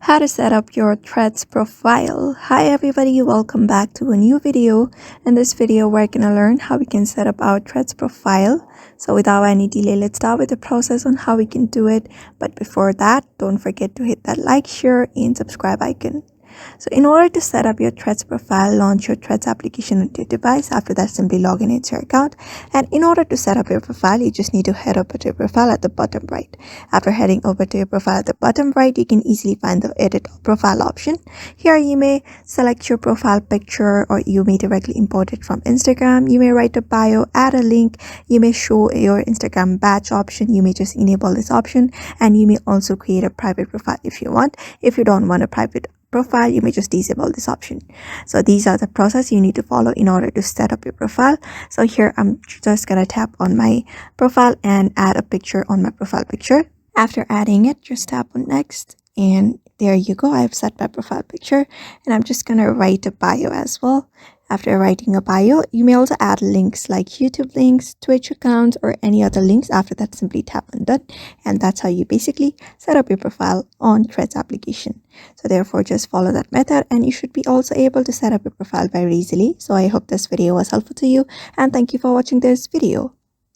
How to set up your Threads profile. Hi everybody, welcome back to a new video. In this video we're gonna learn how we can set up our Threads profile. So without any delay, let's start with the process on how we can do it. But before that, don't forget to hit that like, share and subscribe icon. So in order to set up your Threads profile, launch your Threads application on your device. After that, simply log in into your account. And in order to set up your profile, you just need to head over to your profile at the bottom right. After heading over to your profile at the bottom right, you can easily find the edit profile option. Here you may select your profile picture, or you may directly import it from Instagram. You may write a bio, add a link. You may show your Instagram badge option. You may just enable this option, and you may also create a private profile if you want. If you don't want a private profile, you may just disable this option. So these are the process you need to follow in order to set up your profile. So here I'm just gonna tap on my profile and add a picture on my profile picture. After adding it, just tap on next, and there you go. I've set my profile picture, and I'm just gonna write a bio as well. After writing a bio, you may also add links like YouTube links, Twitch accounts, or any other links. After that, simply tap on done, and that's how you basically set up your profile on Threads application. So therefore, just follow that method and you should be also able to set up your profile very easily. So I hope this video was helpful to you, and thank you for watching this video.